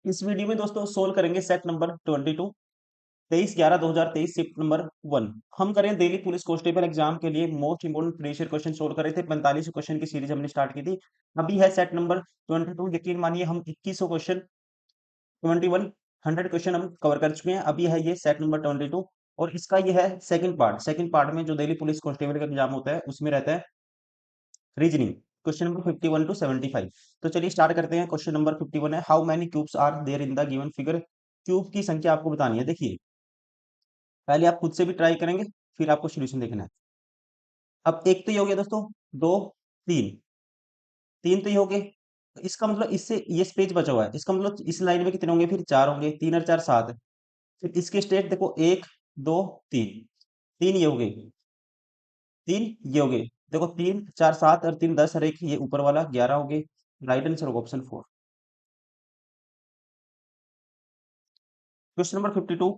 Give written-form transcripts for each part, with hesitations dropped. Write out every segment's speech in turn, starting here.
इस वीडियो में दोस्तों सोल्व करेंगे सेट नंबर 22 23/11/2023 शिफ्ट नंबर 1। हम करें दिल्ली पुलिस कांस्टेबल एग्जाम के लिए most important previous year question solve कर रहे थे। 45 क्वेश्चन की सीरीज हमने स्टार्ट की थी। अभी है सेट नंबर 22। यकीन मानिए हम 2100 क्वेश्चन 2100 क्वेश्चन हम कवर कर चुके हैं। अभी है ये सेट नंबर 22 और इसका ये है सेकंड पार्ट। सेकंड पार्ट में जो दिल्ली पुलिस कांस्टेबल का एग्जाम होता है उसमें रहता है रीजनिंग। Question number 51 to 75। तो चलिए स्टार्ट करते हैं। क्वेश्चन नंबर 51 है, how many cubes are there in the given figure. Cube की संख्या आपको बतानी है। देखिए पहले आप खुद से भी ट्राई करेंगे, फिर आपको सोल्यूशन देखना है। अब एक तो ये हो गया दोस्तों, दो, तीन, तीन तो ये हो गए। इसका मतलब इससे ये स्पेस बचा हुआ है, इसका मतलब इस लाइन में कितने होंगे, फिर चार होंगे, तीन और चार सात। फिर इसके स्टेट देखो, एक, दो, तीन, तीन ये हो गए, तीन ये हो गए। देखो तीन चार सात और तीन 10 और एक ये ऊपर वाला 11 हो गए। राइट आंसर होगा ऑप्शन 4। Question number 52।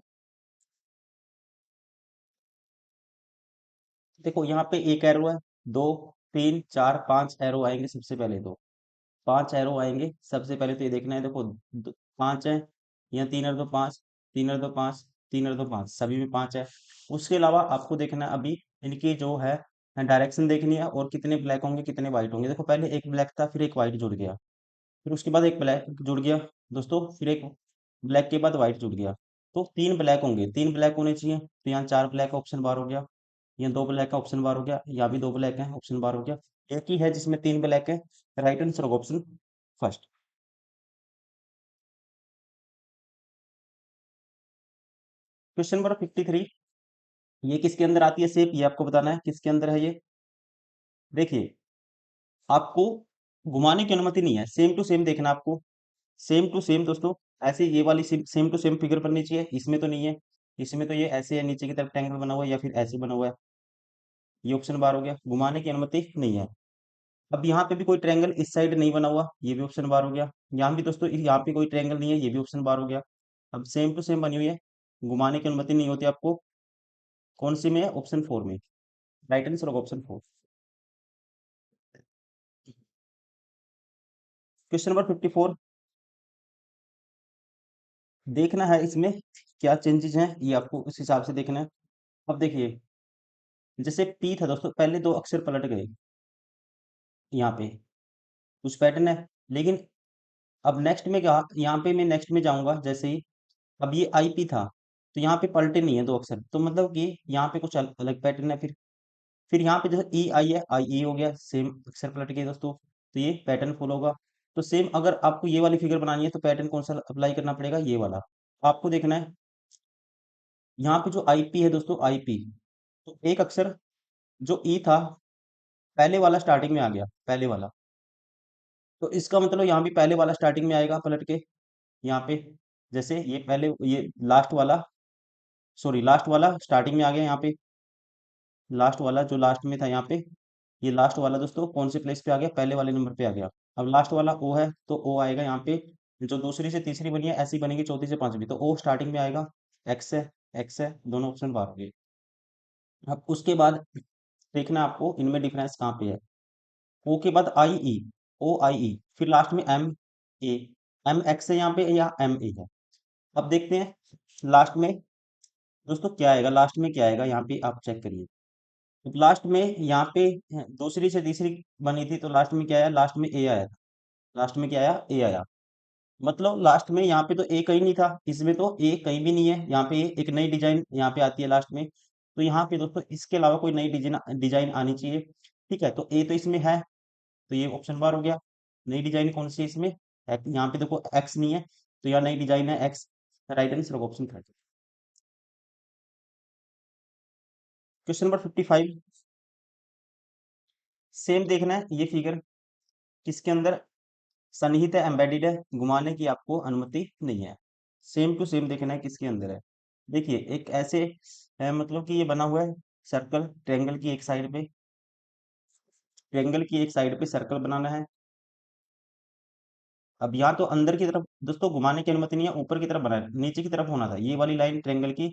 देखो यहाँ पे एक एरो है, दो, तीन, चार, पांच एरो आएंगे सबसे पहले। दो पांच एरो आएंगे सबसे पहले। तो ये देखना है, देखो पांच है, यहाँ तीन और दो पांच, तीन और दो पांच, तीन और दो पांच, सभी में पांच है। उसके अलावा आपको देखना है अभी इनकी जो है डायरेक्शन देखनी है, और कितने ब्लैक होंगे कितने व्हाइट होंगे। देखो पहले एक ब्लैक था, फिर एक व्हाइट जुड़ गया, फिर उसके बाद एक ब्लैक जुड़ गया दोस्तों, फिर एक ब्लैक के बाद व्हाइट जुड़ गया। तो तीन ब्लैक होंगे, तीन ब्लैक होने चाहिए। तो यहाँ चार ब्लैक का ऑप्शन बार हो गया, यहाँ दो ब्लैक का ऑप्शन बार हो गया, यहाँ भी दो ब्लैक है ऑप्शन बार हो गया। एक ही है जिसमें तीन ब्लैक है। राइट आंसर होगा ऑप्शन फर्स्ट। Question number 53। ये किसके अंदर आती है शेप, ये आपको बताना है किसके अंदर है ये। देखिए आपको घुमाने की अनुमति नहीं है, सेम टू सेम देखना आपको। सेम टू सेम दोस्तों, ऐसे ये वाली सेम टू सेम फिगर बननी चाहिए। इसमें तो नहीं है, इसमें तो ये ऐसे है, नीचे की तरफ ट्रायंगल बना हुआ है, या फिर ऐसे बना हुआ है। ये ऑप्शन बार हो गया, घुमाने की अनुमति नहीं है। अब यहाँ पे भी कोई ट्रायंगल इस साइड नहीं बना हुआ, ये भी ऑप्शन बार हो गया। यहाँ भी दोस्तों यहाँ पे कोई ट्रायंगल नहीं है, ये भी ऑप्शन बार हो गया। अब सेम टू सेम बनी हुई है, घुमाने की अनुमति नहीं होती आपको। कौन सी में है, ऑप्शन 4 में। राइट आंसर होगा ऑप्शन 4। Question number 54। देखना है इसमें क्या चेंजेस हैं, ये आपको उस हिसाब से देखना है। अब देखिए जैसे पी था दोस्तों, पहले दो अक्षर पलट गए यहाँ पे, कुछ पैटर्न है। लेकिन अब नेक्स्ट में क्या, यहाँ पे मैं नेक्स्ट में जाऊंगा जैसे ही, अब ये आई पी था, तो यहाँ पे पलटे नहीं है दो अक्षर, तो मतलब कि यहाँ पे कुछ अलग पैटर्न है। फिर यहाँ पे जैसे ई आई है, आई ई हो गया, सेम अक्षर पलट गए दोस्तों, तो ये पैटर्न फॉलो होगा। तो सेम अगर आपको ये वाली फिगर बनानी है तो पैटर्न कौन सा अप्लाई करना पड़ेगा, ये वाला। आपको देखना है यहाँ पे जो आईपी है दोस्तों, आईपी, तो एक अक्षर जो ई था पहले वाला स्टार्टिंग में आ गया, पहले वाला। तो इसका मतलब यहाँ भी पहले वाला स्टार्टिंग में आएगा पलट के, यहाँ पे जैसे ये पहले ये लास्ट वाला, सॉरी लास्ट वाला स्टार्टिंग में आ गया यहाँ पे। लास्ट वाला जो लास्ट में था यहाँ पे, ये लास्ट वाला दोस्तों कौन से प्लेस पे आ गया, पहले वाले नंबर पे आ गया। अब लास्ट वाला ओ है, तो ओ आएगा यहाँ पे। जो दूसरी से तीसरी बनी है ऐसी बनेगी चौथी से पांचवी, तो ओ स्टार्टिंग में आएगा। एक्स है, एक्स है, दोनों ऑप्शन बाहर हो गए। अब उसके बाद देखना आपको इनमें डिफरेंस कहाँ पे है। ओ के बाद आई ई, ओ आई ई, फिर लास्ट में एम ए, एम एक्स है यहाँ पे या एम ए है। अब देखते हैं लास्ट में दोस्तों क्या आएगा, लास्ट में क्या आएगा, यहाँ पे आप चेक करिए। तो लास्ट में यहाँ पे दूसरी से तीसरी बनी थी, तो लास्ट में क्या आया, लास्ट में ए आया था। लास्ट में क्या आया, ए आया। मतलब लास्ट में यहाँ पे तो ए कहीं नहीं था, इसमें तो ए कहीं भी नहीं है। यहाँ पे एक नई डिजाइन यहाँ पे आती है लास्ट में। तो यहाँ पे दोस्तों इसके अलावा कोई नई डिजाइन डिजाइन आनी चाहिए। ठीक है, तो ए तो इसमें है, तो ये ऑप्शन बार हो गया। नई डिजाइन कौन सी है इसमें, यहाँ पे देखो एक्स नहीं है, तो यहाँ नई डिजाइन है एक्स। राइट आंसर होगा ऑप्शन 30। Question number 55। सेम देखना है ये फिगर किसके अंदर सन्निहित है, एम्बेडेड है, घुमाने की आपको अनुमति नहीं है। सेम टू सेम देखना है किसके अंदर है। देखिए एक ऐसे मतलब कि ये बना हुआ है सर्कल, ट्रायंगल की एक साइड पे, ट्रायंगल की एक साइड पे सर्कल बनाना है। अब यहाँ तो अंदर की तरफ दोस्तों घुमाने की अनुमति नहीं है, ऊपर की तरफ बनाना है, नीचे की तरफ होना था। ये वाली लाइन ट्रायंगल की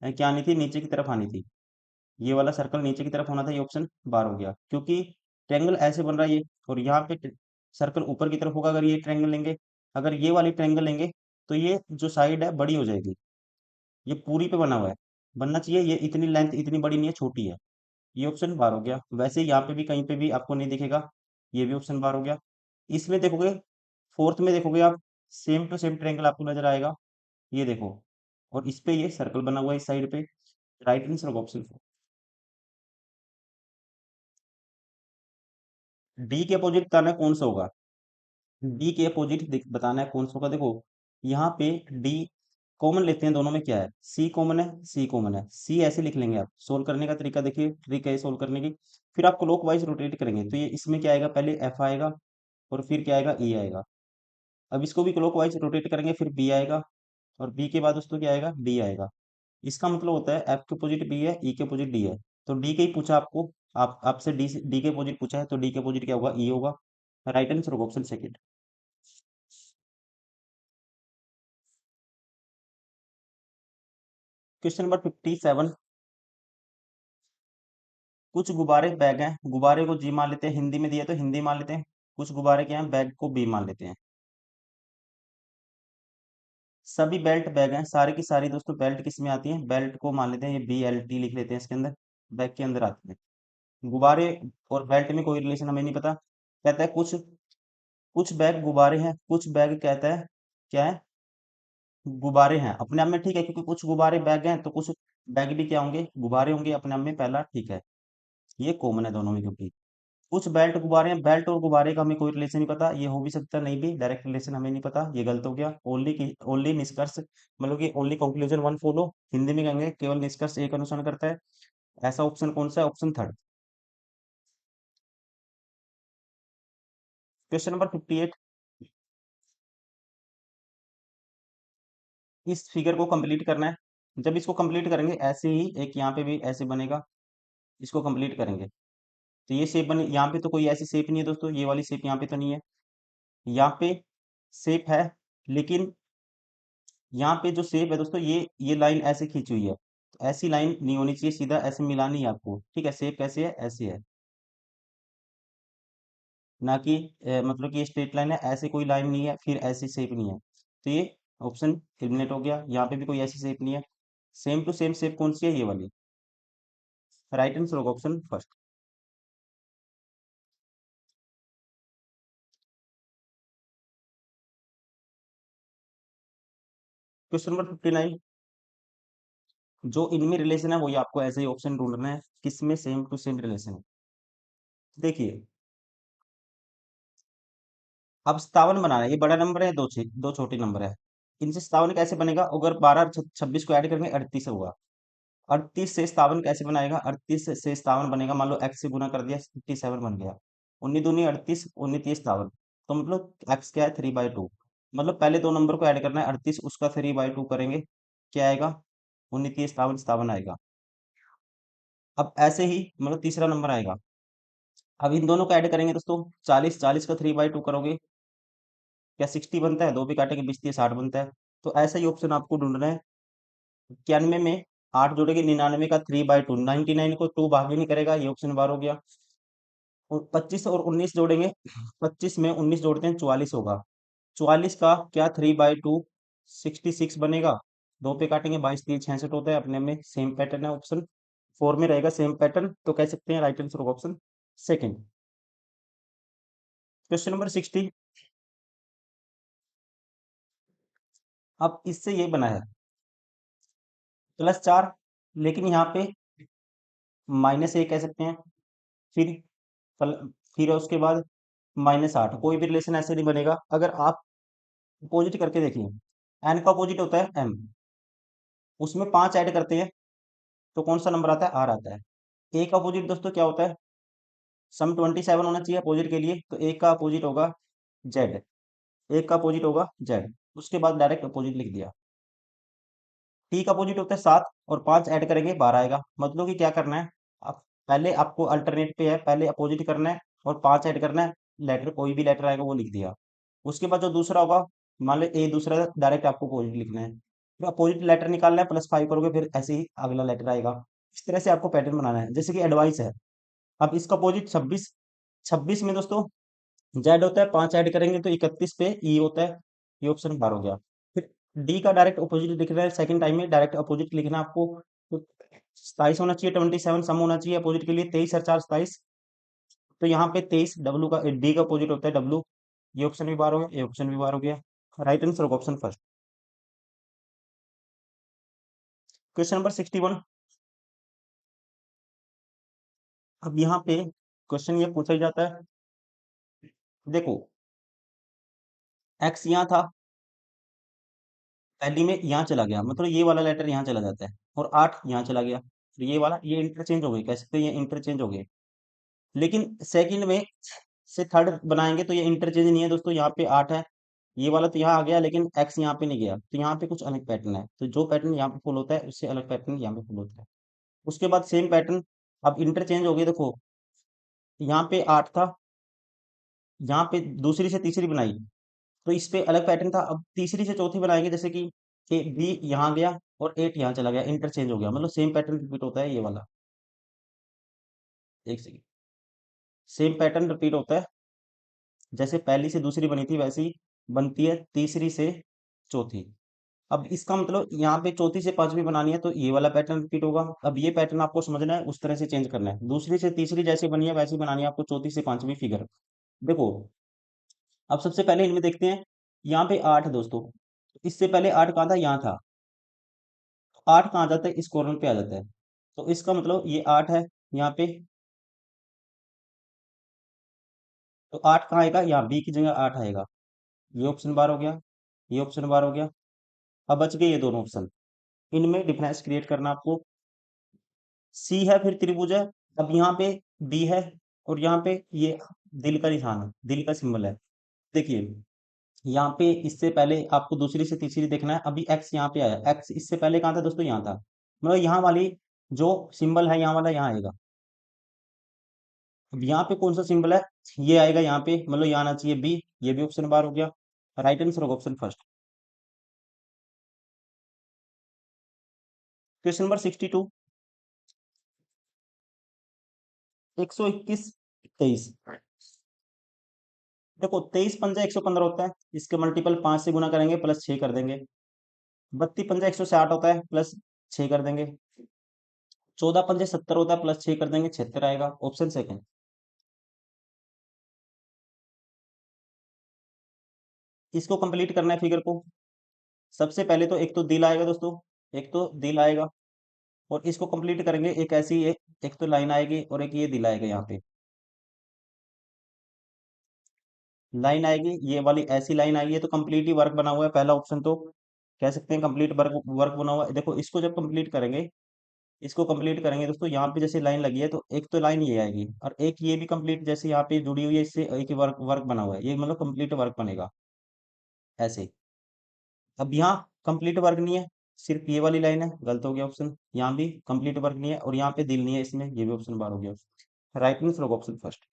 क्या आनी थी, नीचे की तरफ आनी थी। ये वाला सर्कल नीचे की तरफ होना था, ये ऑप्शन बार हो गया, क्योंकि ट्रायंगल ऐसे बन रहा है ये, और यहाँ पे सर्कल ऊपर की तरफ होगा अगर ये ट्रायंगल लेंगे। अगर ये वाली ट्रायंगल लेंगे तो ये जो साइड है बड़ी हो जाएगी। ये पूरी पे बना हुआ है, बनना चाहिए। ये इतनी लेंथ इतनी बड़ी नहीं है, छोटी है। ये ऑप्शन बार हो गया। वैसे यहाँ पे भी कहीं पे भी आपको नहीं दिखेगा, ये भी ऑप्शन बार हो गया। इसमें देखोगे, फोर्थ में देखोगे आप, सेम टू सेम ट्रायंगल आपको नजर आएगा। ये देखो, और इस पे ये सर्कल बना हुआ है इस साइड पे। राइट आंसर होगा ऑप्शन 4। डी के अपोजिट बताना है कौन सा होगा। डी के अपोजिट बताना है कौन सा होगा। देखो यहाँ पे डी कॉमन लेते हैं, दोनों में क्या है, सी कॉमन है, सी कॉमन है। सी ऐसे लिख लेंगे आप। सोल्व करने का तरीका देखिए, ट्रिक है सोल्व करने की। फिर आप क्लॉकवाइज रोटेट करेंगे तो ये इसमें क्या आएगा, पहले एफ आएगा और फिर क्या आएगा, ई आएगा। अब इसको भी क्लॉकवाइज रोटेट करेंगे, फिर बी आएगा, और बी के बाद दोस्तों क्या आएगा, डी आएगा। इसका मतलब होता है एफ के अपोजिट बी है, ई के अपोजिट डी है। तो डी के ही पूछा आपको, आप आपसे डी के अपोजिट पूछा है, तो डी के अपोजिट क्या होगा, ई होगा। राइट आंसर होगा ऑप्शन सेकंड। Question number 57। कुछ गुब्बारे बैग हैं, गुब्बारे को जी मान लेते हैं, हिंदी में दिया तो हिंदी मान लेते हैं। कुछ गुब्बारे क्या हैं, बैग को बी मान लेते हैं। सभी बेल्ट बैग हैं, सारी की सारी दोस्तों बेल्ट किस में आती है, बेल्ट को मान लेते हैं, ये बी एल टी लिख लेते हैं इसके अंदर, बैग के अंदर आती है। गुब्बारे और बेल्ट में कोई रिलेशन हमें नहीं पता। कहता है कुछ कुछ बैग गुब्बारे हैं, कुछ बैग कहता है क्या है, गुब्बारे हैं। अपने आप में ठीक है, क्योंकि कुछ गुब्बारे बैग हैं, तो कुछ बैग भी क्या होंगे, गुब्बारे होंगे। अपने आप में पहला ठीक है, ये कॉमन है दोनों में। क्योंकि कुछ बेल्ट गुब्बारे हैं, बेल्ट और गुब्बारे का हमें कोई रिलेशन नहीं पता, ये हो भी सकता नहीं भी, डायरेक्ट रिलेशन हमें नहीं पता, ये गलत हो गया। ओनली की ओनली निष्कर्ष, मतलब कि only conclusion one follow, Hindi में कहेंगे केवल निष्कर्ष एक अनुसरण करता है। ऐसा ऑप्शन कौन सा है, ऑप्शन थर्ड। Question number 58। इस फिगर को कंप्लीट करना है। जब इसको कंप्लीट करेंगे, ऐसे ही एक यहाँ पे भी ऐसे बनेगा, इसको कंप्लीट करेंगे तो ये शेप बने। यहाँ पे तो कोई ऐसी शेप नहीं है दोस्तों, ये वाली शेप यहाँ पे तो नहीं है। यहाँ पे शेप है, लेकिन यहाँ पे जो शेप है दोस्तों, ये लाइन ऐसे खींची हुई है, तो ऐसी लाइन नहीं होनी चाहिए, सीधा ऐसे मिलानी है आपको। ठीक है, शेप कैसे है, ऐसे है, ना कि मतलब कि ये स्ट्रेट लाइन है, ऐसे कोई लाइन नहीं है, फिर ऐसी शेप नहीं है। तो ये ऑप्शन एलिमिनेट हो गया। यहाँ पे भी कोई ऐसी शेप नहीं है। सेम टू सेम शेप कौन सी है, ये वाली। राइट आंसर होगा ऑप्शन फर्स्ट। Question number 59। जो इनमें रिलेशन है वही आपको ऐसे ही ऑप्शन ढूंढना है, किसमें सेम टू सेम रिलेशन है। देखिए, अब 57 बनाना है। ये बड़ा नंबर है, दो छोटे नंबर है। इनसे 57 कैसे बनेगा, अगर 12 26 को ऐड करेंगे 38 होगा। 38 से 57 कैसे बनाएगा, 38 से 57 बनेगा, मान लो एक्स से गुना कर दिया, 57 बन गया। 19 दूनी 38, 19 तीस 57। तो मतलब एक्स क्या है, 3/2। मतलब पहले दो नंबर को ऐड करना है, 38 उसका 3/2 करेंगे, क्या आएगा, 19 तीस 57 आएगा। अब ऐसे ही मतलब तीसरा नंबर आएगा। अब इन दोनों को ऐड करेंगे दोस्तों, 40 का 3/2 करोगे, क्या 60 बनता है, दो भी काटेंगे, 20 30 60 बनता है। तो ऐसा ही ऑप्शन आपको ढूंढना है। 91 में 8 जोड़ेंगे, 99 का 3/2, 99 को 2 भाग भी नहीं करेगा, ये ऑप्शन बार हो गया। और 25 और 19 जोड़ेंगे, 25 में 19 जोड़ते हैं, 44 होगा। 44 का क्या, 3/2, 66 बनेगा। दो पे काटेंगे, 22 3 66 होता है। अपने में सेम पैटर्न है, ऑप्शन 4 में रहेगा सेम पैटर्न, तो कह सकते हैं राइट आंसर होगा ऑप्शन सेकंड। Question number 60। अब इससे ये बना है +4, लेकिन यहाँ पे -1 कह सकते हैं। फिर पल फिर उसके बाद -8, कोई भी रिलेशन ऐसे नहीं बनेगा। अगर आप अपोजिट करके देखिए, एन का अपोजिट होता है एम, उसमें 5 ऐड करते हैं तो कौन सा नंबर आता है, आर आता है। ए का अपोजिट दोस्तों क्या होता है, सम 27 होना चाहिए अपोजिट के लिए, तो ए का अपोजिट होगा जेड। एक का अपोजिट होगा जेड, उसके बाद डायरेक्ट अपोजिट लिख दिया। टी का अपोजिट होता है 7, और 5 ऐड करेंगे 12 आएगा। मतलब कि क्या करना है, आप पहले आपको अल्टरनेट पे है, पहले अपोजिट करना है और 5 ऐड करना है, लेटर कोई भी लेटर आएगा वो लिख दिया। उसके बाद जो दूसरा होगा, मान लो ए दूसरा, डायरेक्ट आपको अपोजिट लिखना है। फिर अपोजिट लेटर निकालना है, +5 करोगे, फिर ऐसे ही अगला लेटर आएगा। इस तरह से आपको पैटर्न बनाना है, जैसे कि एडवाइस है। अब इसका अपोजिट 26, 26 में दोस्तों जेड होता है, 5 ऐड करेंगे तो 31 पे ई होता है, ये ऑप्शन बार हो गया। फिर डी का डायरेक्ट अपोजिट लिख रहा है, सेकंड टाइम में डायरेक्ट अपोजिट लिखना है आपको। तो 27 होना चाहिए, 27 सम होना चाहिए अपोजिट के लिए, 23 और 4 27। तो यहाँ पे 23 डब्ल्यू का, डी का अपोजिट होता है डब्ल्यू। ये ऑप्शन भी बार हो गया, ये ऑप्शन भी बार हो गया। राइट आंसर होगा ऑप्शन फर्स्ट। Question number 61। अब यहाँ पे क्वेश्चन ये पूछा जाता है, देखो एक्स यहाँ था, पहली में यहाँ चला गया, मतलब ये वाला लेटर यहाँ चला जाता है, और 8 यहाँ चला गया, तो ये वाला ये इंटरचेंज हो गए, कह सकते हैं ये इंटरचेंज हो गए। लेकिन सेकंड में से थर्ड बनाएंगे तो ये इंटरचेंज नहीं है दोस्तों, यहाँ पे 8 है, ये वाला तो यहाँ आ गया, लेकिन एक्स यहाँ पे नहीं गया, तो यहाँ पे कुछ अलग पैटर्न है, तो जो पैटर्न यहाँ पे फॉलो होता है उससे अलग पैटर्न यहाँ पे फॉलो होता है। उसके बाद सेम पैटर्न, अब इंटरचेंज हो गए, देखो यहाँ पे 8 था, यहाँ पे दूसरी से तीसरी बनाई, तो इस पे अलग पैटर्न था, अब तीसरी से चौथी बनाएंगे, जैसे कि बी यहाँ गया और 8 यहाँ चला गया, इंटरचेंज हो गया, मतलब सेम पैटर्न रिपीट होता है ये वाला। एक सेकेंड, सेम पैटर्न रिपीट होता है, जैसे पहली से दूसरी बनी थी वैसी बनती है तीसरी से चौथी। अब इसका मतलब यहाँ पे चौथी से पांचवी बनानी है तो ये वाला पैटर्न रिपीट होगा। अब ये पैटर्न आपको समझना है, उस तरह से चेंज करना है, दूसरी से तीसरी जैसे बनी है वैसी बनानी है आपको, चौथी से पांचवी फिगर। देखो अब सबसे पहले इनमें देखते हैं, यहाँ पे 8 है दोस्तों, इससे पहले 8 कहाँ था, यहाँ था, 8 कहाँ आ जाता है, इस कॉर्नर पे आ जाता है, तो इसका मतलब ये 8 है यहाँ पे, तो 8 कहाँ आएगा, यहाँ बी की जगह 8 आएगा। ये ऑप्शन बार हो गया, ये ऑप्शन बार हो गया। अब बच गए ये दोनों ऑप्शन, इनमें डिफरेंस क्रिएट करना आपको। सी है, फिर त्रिभुज है, अब यहाँ पे बी है, और यहाँ पे ये दिल का निशान है, दिल का सिंबल है। देखिए यहाँ पे इससे पहले आपको दूसरी से तीसरी देखना है, अभी एक्स यहाँ पे आया, एक्स इससे पहले कहाँ था दोस्तों, यहाँ था, मतलब यहाँ वाली जो सिंबल है यहाँ वाला यहाँ आएगा। अब यहाँ पे कौन सा सिंबल है, ये आएगा यहाँ पे, मतलब यहाँ आना चाहिए बी, ये भी ऑप्शन बार हो गया। राइट आंसर होगा ऑप्शन फर्स्ट। Question number 62। 121 23। देखो 23 पंजा 115 होता है, इसके मल्टीपल 5 से गुना करेंगे प्लस 6 कर देंगे। 32 पंजा 160 होता है, प्लस 6 कर देंगे। 14 पंजे 70 होता है, प्लस 6 कर देंगे, 76 आएगा, ऑप्शन सेकंड। इसको कंप्लीट करना है फिगर को। सबसे पहले तो एक तो दिल आएगा दोस्तों, एक तो दिल आएगा, और इसको कंप्लीट करेंगे, एक ऐसी एक तो लाइन आएगी और एक ये दिल आएगा, यहाँ पे लाइन आएगी, ये वाली ऐसी लाइन आएगी, तो कंप्लीट ही वर्क बना हुआ है, पहला ऑप्शन तो कह सकते हैं कंप्लीट वर्क वर्क बना हुआ है। देखो इसको जब कंप्लीट करेंगे, इसको कंप्लीट करेंगे दोस्तों, यहाँ पे जैसे लाइन लगी है तो एक तो लाइन ये आएगी, और एक ये भी कंप्लीट जैसे यहाँ पे जुड़ी हुई है, इससे एक ही वर्क वर्क बना हुआ है, ये मतलब कंप्लीट वर्क बनेगा ऐसे। अब यहाँ कंप्लीट वर्क नहीं है, सिर्फ ये वाली लाइन है, गलत हो गया ऑप्शन, यहाँ भी कंप्लीट वर्क नहीं है, और यहाँ पे दिल नहीं है इसमें, ये भी ऑप्शन बार हो गया। राइट आंसर होगा ऑप्शन फर्स्ट।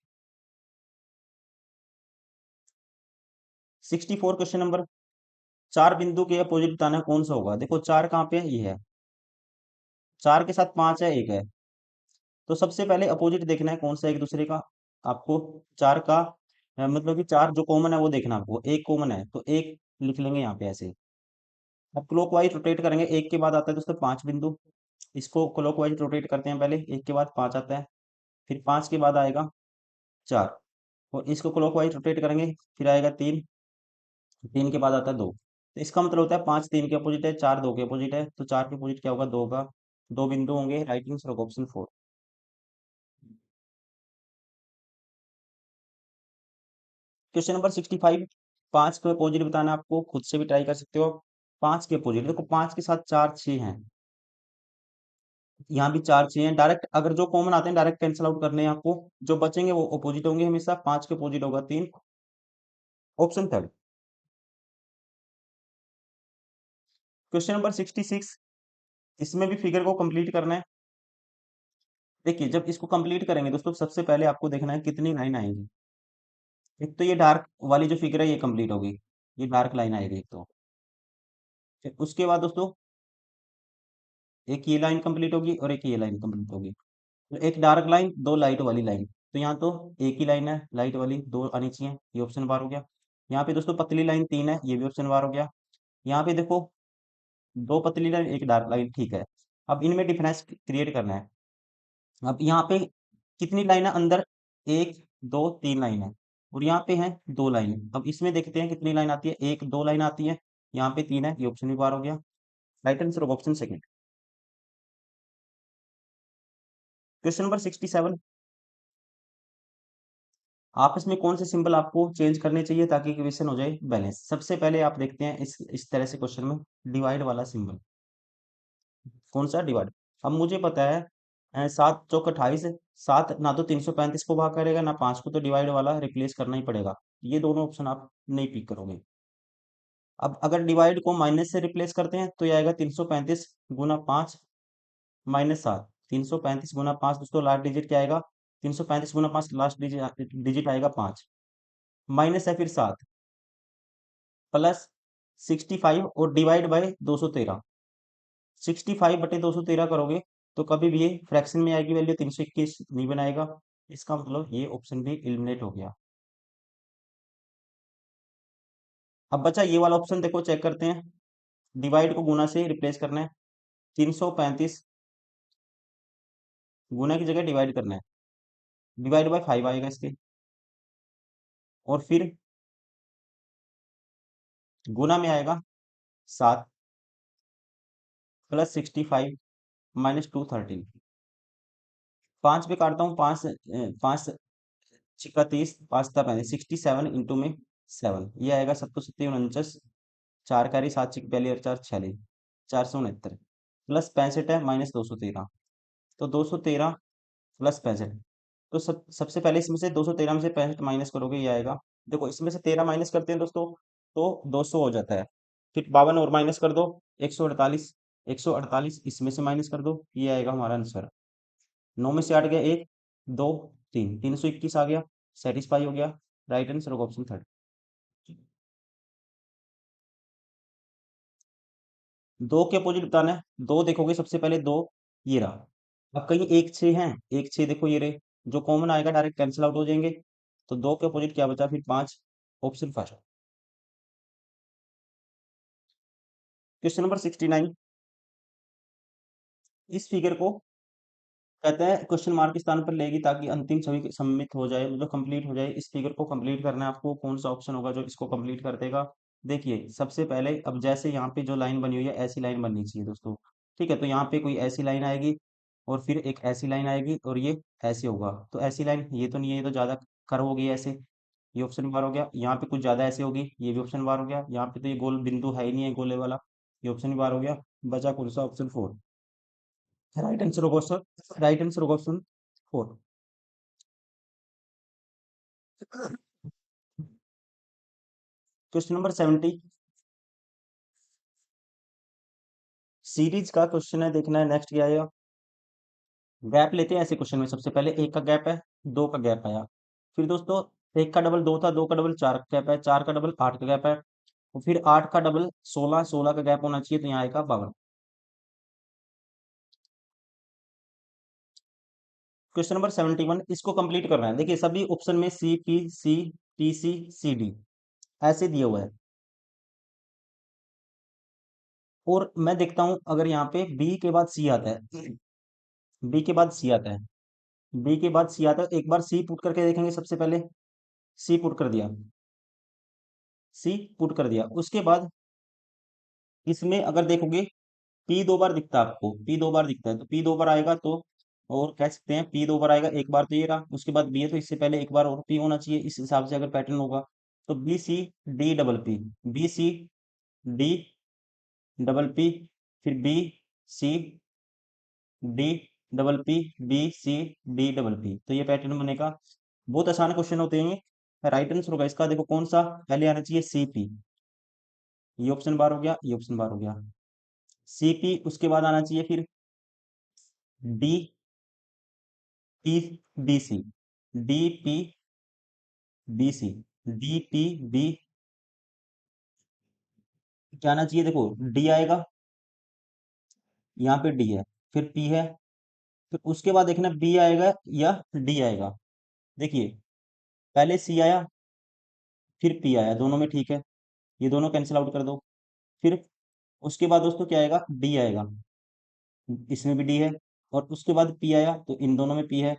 64 question number. चार बिंदु के अपोजिट बताना है कौन सा होगा, देखो चार कहाँ पे है, ये है, चार के साथ पांच है, एक है, तो सबसे पहले अपोजिट देखना है कौन सा एक दूसरे का, आपको चार का मतलब कि चार जो कॉमन है वो देखना है आपको, एक कॉमन है तो एक लिख लेंगे यहाँ पे ऐसे। अब क्लॉकवाइज रोटेट करेंगे, एक के बाद आता है दोस्तों पांच बिंदु, इसको क्लॉकवाइज रोटेट करते हैं, पहले एक के बाद पांच आता है, फिर पांच के बाद आएगा चार, और इसको क्लॉकवाइज रोटेट करेंगे, फिर आएगा तीन, तीन के बाद आता है दो, तो इसका मतलब होता है पांच तीन के अपोजिट है, चार दो के अपोजिट है, तो चार के अपोजिट क्या होगा, दो का, दो बिंदु होंगे, राइट आंसर होगा ऑप्शन फोर। Question number 65। पांच के अपोजिट बताना है आपको, खुद से भी ट्राई कर सकते हो आप। पांच के अपोजिट देखो, पांच के साथ चार छह हैं, यहाँ भी चार छह हैं, डायरेक्ट अगर जो कॉमन आते हैं डायरेक्ट कैंसिल आउट करने हैं आपको, जो बचेंगे वो अपोजिट होंगे हमेशा, पांच के अपोजिट होगा तीन, ऑप्शन थर्ड। Question number 66। इसमें भी फिगर को कंप्लीट करना है। देखिए जब इसको कंप्लीट करेंगे दोस्तों, सबसे पहले आपको देखना है कितनी लाइन आएंगी। एक तो ये डार्क वाली जो फिगर है ये कंप्लीट होगी, ये डार्क लाइन आएगी एक तो, फिर उसके बाद दोस्तों एक ये लाइन कंप्लीट होगी और एक ये लाइन कंप्लीट होगी, तो एक डार्क लाइन दो लाइट वाली लाइन, तो यहाँ तो एक ही लाइन है लाइट वाली, दो आनी चाहिए, ये ऑप्शन बार हो गया। यहाँ पे दोस्तों पतली लाइन तीन है, ये भी ऑप्शन बार हो गया। यहाँ पे देखो, दो पतली लाइन एक डार्क लाइन, ठीक है। अब इनमें डिफरेंस क्रिएट करना है। अब यहाँ पे कितनी लाइन है अंदर, एक दो तीन लाइन है, और यहाँ पे है दो लाइन। अब इसमें देखते हैं कितनी लाइन आती है, एक दो लाइन आती है, यहाँ पे तीन है, ये ऑप्शन भी बार हो गया। Right answer of option second. Question number 67, आपस में कौन से सिंबल आपको चेंज करने चाहिए ताकि इक्वेशन हो जाए बैलेंस। सबसे पहले आप देखते हैं इस तरह से क्वेश्चन में डिवाइड वाला सिंबल, कौन सा डिवाइड। अब मुझे पता है, सात चौक 28, सात ना तो 335 को भाग करेगा ना पांच को, तो डिवाइड वाला रिप्लेस करना ही पड़ेगा। ये दोनों ऑप्शन आप नहीं पिक करोगे। अब अगर डिवाइड को माइनस से रिप्लेस करते हैं तो ये आएगा 335 गुना पाँच माइनस सात। 335 गुना पाँच, दोस्तों लास्ट डिजिट क्या आएगा, 335 गुना पाँच लास्ट डिजिट आएगा पाँच, माइनस है फिर सात, प्लस 65 और डिवाइड बाय 213। 65/213 करोगे तो कभी भी ये फ्रैक्शन में आएगी वैल्यू, 321 नहीं बनाएगा। इसका मतलब ये ऑप्शन भी एलिमिनेट हो गया। अब बचा ये वाला ऑप्शन, देखो चेक करते हैं। डिवाइड को गुना से रिप्लेस करना है, 335 गुना की जगह डिवाइड करना है, डिवाइड बाय 5 आएगा इसके, और फिर गुना में आएगा 7 प्लस 65 माइनस 213। पाँच पे काटता हूँ, पाँच पाँच छिक्का 30, पाँच सत्ता 35, 67 इंटू में 7, ये आएगा 7 7 49, चार कैरी सात छिक पहले और चार छियालीस, 469 प्लस 65 है माइनस 213, तो 213 प्लस 65। तो सबसे पहले इसमें से 213 में से 65 माइनस करोगे, ये आएगा। देखो इसमें से 13 माइनस करते हैं दोस्तों तो 200 हो जाता है, फिर 52 और माइनस कर दो, 148, 148 इसमें से माइनस कर दो, ये आएगा हमारा आंसर। 9 में से 8 गया, एक दो तीन, 321 आ गया, सेटिस्फाई हो गया। राइट आंसर होगा ऑप्शन थर्ड। दो के अपोजिट बताना है, दो देखोगे सबसे पहले दो, ये रहा। अब कहीं एक छः हैं, एक छः देखो ये रहे, जो कॉमन आएगा डायरेक्ट कैंसिल आउट हो जाएंगे। तो दो के अपोजिट क्या बचा फिर, पांच, ऑप्शन फर्स्ट। क्वेश्चन नंबर 69, इस फिगर को कहते हैं क्वेश्चन मार्क के स्थान पर लेगी ताकि अंतिम छवि सम्मिलित हो जाए, मतलब कंप्लीट हो जाए। इस फिगर को कंप्लीट करना है आपको, कौन सा ऑप्शन होगा जो इसको कंप्लीट कर देगा। देखिए सबसे पहले, अब जैसे यहाँ पे जो लाइन बनी हुई है ऐसी लाइन बननी चाहिए दोस्तों, ठीक है। तो यहाँ पे कोई ऐसी लाइन आएगी, और फिर एक ऐसी लाइन आएगी, और ये ऐसे होगा। तो ऐसी लाइन ये तो नहीं है, ये तो ज्यादा कर्व होगी ऐसे, ये ऑप्शन बार हो गया। यहाँ पे कुछ ज्यादा ऐसे होगी, ये भी ऑप्शन बार हो गया। यहाँ पे तो ये गोल बिंदु है ही नहीं है गोले वाला, ये ऑप्शन भी बार हो गया। बचा कौन सा, ऑप्शन फोर। राइट आंसर होगा ऑप्शन, राइट आंसर होगा option four. Question number 70, series का क्वेश्चन है, देखना है नेक्स्ट क्या आएगा। गैप लेते हैं ऐसे क्वेश्चन में, सबसे पहले एक का गैप है, दो का गैप आया, फिर दोस्तों एक का डबल दो था, दो का डबल चार का गैप है, चार का डबल आठ का गैप है, और फिर आठ का डबल 16, 16 का गैप होना चाहिए, तो यहाँ आएगा 52। क्वेश्चन नंबर 71, इसको कंप्लीट करना है। देखिए सभी ऑप्शन में C P C T C C D ऐसे दिया हुआ है, और मैं देखता हूं अगर यहाँ पे बी के बाद सी आता है, बी के बाद सी आता है, बी के बाद सी आता है, एक बार सी पुट करके देखेंगे। सबसे पहले सी पुट कर दिया, सी पुट कर दिया, उसके बाद इसमें अगर देखोगे पी दो बार दिखता है आपको, पी दो बार दिखता है, तो पी दो बार आएगा तो, और कह सकते हैं पी दो बार आएगा, एक बार तो ये रहा, उसके बाद बी है तो इससे पहले एक बार और पी होना चाहिए, इस हिसाब से अगर पैटर्न होगा। तो B C D double P, B C D double P, फिर B C D double P, B C D double P, तो ये पैटर्न बनेगा। बहुत आसान क्वेश्चन होते हैं ये। राइट आंसर होगा इसका, देखो कौन सा पहले आना चाहिए, सी पी, ये ऑप्शन बार हो गया, ये ऑप्शन बार हो गया, सी पी, उसके बाद आना चाहिए फिर D P B C, D P B C, D P B, क्या आना चाहिए, देखो डी आएगा, यहाँ पे डी है, फिर पी है, फिर उसके बाद देखना बी आएगा या डी आएगा। देखिए पहले सी आया, फिर पी आया, दोनों में ठीक है, ये दोनों कैंसिल आउट कर दो, फिर उसके बाद दोस्तों क्या आएगा, डी आएगा, इसमें भी डी है। और उसके बाद पी आया, तो इन दोनों में पी है।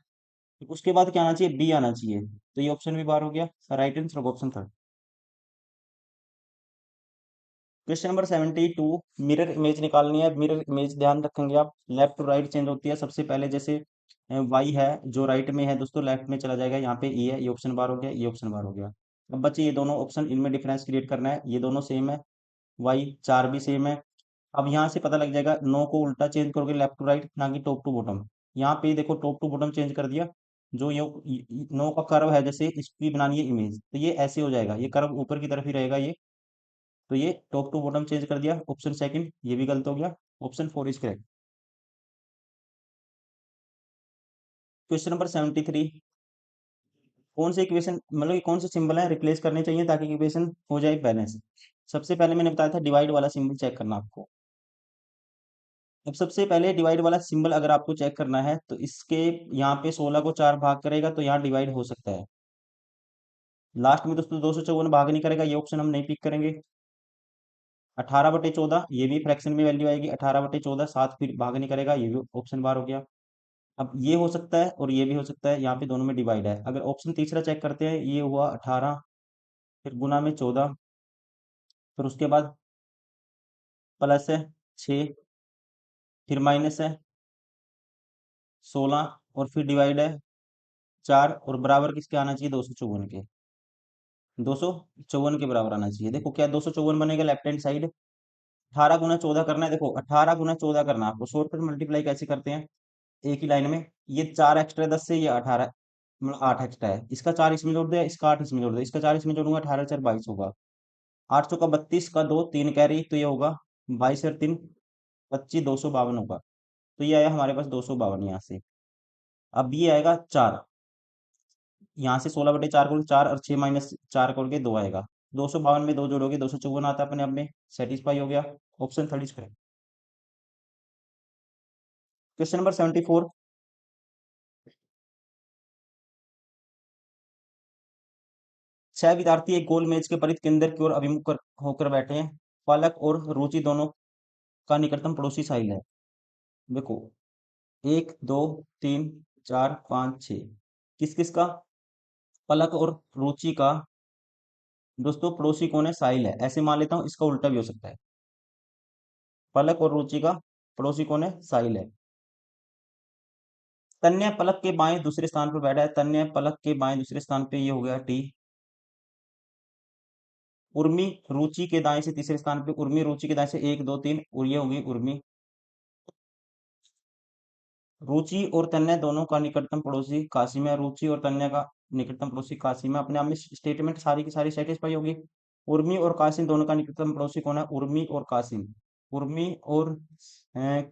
उसके बाद क्या आना चाहिए, बी आना चाहिए। तो ये ऑप्शन भी बाहर हो गया, right answer option third. Question number 72, mirror image निकालनी है। मिरर इमेज ध्यान रखेंगे आप, लेफ्ट टू राइट चेंज होती है। सबसे पहले जैसे वाई है जो राइट में है दोस्तों, लेफ्ट में चला जाएगा। यहाँ पे ई है, ये ऑप्शन बार हो गया, ये ऑप्शन बार हो गया। अब बच्चे ये दोनों ऑप्शन, इनमें डिफरेंस क्रिएट करना है। ये दोनों सेम है, वाई 4 भी सेम है। अब यहाँ से पता लग जाएगा, नो को उल्टा चेंज करोगे लेफ्ट टू राइट, ना कि टॉप टू बॉटम। यहाँ पे देखो टॉप टू बॉटम चेंज कर दिया। जो ये नो का कर्व है, जैसे इसकी बनानी है इमेज, तो ये ऐसे हो जाएगा, ये कर्व ऊपर की तरफ ही रहेगा ये। तो ये टॉप टू बॉटम चेंज कर दिया, ऑप्शन सेकंड ये भी गलत हो गया, option four is correct. Question number 73, कौन से इक्वेशन, मतलब कि कौन से सिंबल है रिप्लेस करने चाहिए ताकि इक्वेशन हो जाए बैलेंस। सबसे पहले मैंने बताया था डिवाइड वाला सिंबल चेक करना आपको। अब सबसे पहले डिवाइड वाला सिंबल अगर आपको चेक करना है, तो इसके यहाँ पे 16 को 4 भाग करेगा तो यहाँ डिवाइड हो सकता है। लास्ट में दोस्तों 254 भाग नहीं करेगा, ये ऑप्शन हम नहीं पिक करेंगे। 18/14 ये भी फ्रैक्शन में वैल्यू आएगी, 18/14 7 फिर भाग नहीं करेगा, ये भी ऑप्शन बार हो गया। अब ये हो सकता है और ये भी हो सकता है, यहाँ पे दोनों में डिवाइड है। अगर ऑप्शन तीसरा चेक करते हैं, ये हुआ 18, फिर गुना में 14, फिर उसके बाद प्लस है 6, फिर माइनस है 16, और फिर डिवाइड है 4, और बराबर किसके आना चाहिए, 254 के। 254 के बराबर आना चाहिए। देखो क्या 254 बनेगा, लेफ्ट हैंड साइड 18 गुना 14 करना है। देखो 18 गुना 14 करना है आपको, शॉर्टकट मल्टीप्लाई कैसे करते हैं, एक ही लाइन में। ये 4 एक्स्ट्रा 10 से, ये 18, मतलब 8 एक्स्ट्रा है, इसका 4 इसमें जोड़ दिया, इसका 8 इसमें जोड़ दिया, इसका 4 इसमें जोड़ूंगा, 18×4 = 22 होगा। 8 चौका 32 का 2 3 कैरी, तो ये होगा 22 और 3 25, 252 होगा। तो ये आया हमारे पास 252 यहाँ से। अब ये आएगा 4, यहाँ से 16/4 करोगे 4, और 6 माइनस 4 करोगे 2 आएगा। 252 में 2 जोड़ोगे 254 आता है अपने आप में, सेटिस्फाई हो गया, option third is correct. Question number 74, 6 विद्यार्थी एक गोल मेज के परिध केंद्र की ओर अभिमुख होकर बैठे हैं। पलक और रुचि दोनों का निकटतम पड़ोसी साहिल है। देखो 1 2 3 4 5 6, किस किस का, पलक और रुचि का दोस्तों पड़ोसी कौन है, साहिल है। ऐसे मान लेता हूँ, इसका उल्टा भी हो सकता है। पलक और रुचि का पड़ोसी कौन है, साहिल है। तन्य पलक के बाएं दूसरे स्थान पर बैठा है, तन्य पलक के बाएं दूसरे स्थान पे, ये हो गया टी। उर्मी रुचि के दाएं से तीसरे स्थान पे, उर्मी रुचि के दाएं से 1 2 3, और ये होगी उर्मी। रुचि और तन्य दोनों का निकटतम पड़ोसी कासिम है, रुचि और तन्य का निकटतम पड़ोसी कासिम है। अपने आप में स्टेटमेंट सारी की सारी सेटिस्फाई होगी। उर्मी और कासिम दोनों का निकटतम पड़ोसी कौन है, उर्मी और कासिम। उर्मी और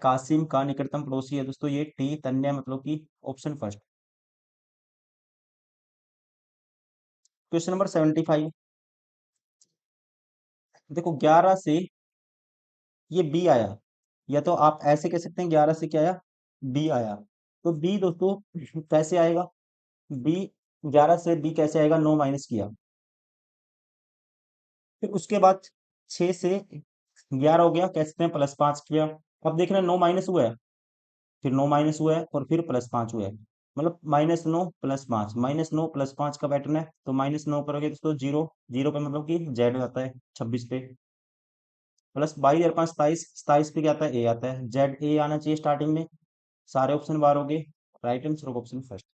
कासिम का निकटतम पड़ोसी है दोस्तों ये टी, तन्य मतलब कि ऑप्शन फर्स्ट। क्वेश्चन नंबर 75, देखो 11 से ये बी आया, या तो आप ऐसे कह सकते हैं 11 से क्या आया, बी आया। तो बी दोस्तों कैसे आएगा, बी 11 से बी कैसे आएगा, 9 माइनस किया, फिर उसके बाद 6 से 11 हो गया, कह सकते हैं +5 किया। अब देखना 9 माइनस हुआ है, फिर 9 माइनस हुआ है, और फिर +5 हुआ है। मतलब -9 +5, -9 +5 का पैटर्न है। तो -9 करोगे दोस्तों 0, 0 पे मतलब कि जेड आता है 26 पे, प्लस 22 और 5 27, 27 पे क्या आता है, ए आता है। जेड ए आना चाहिए स्टार्टिंग में। सारे ऑप्शन बार हो गए, राइट आंसर ऑप्शन फर्स्ट।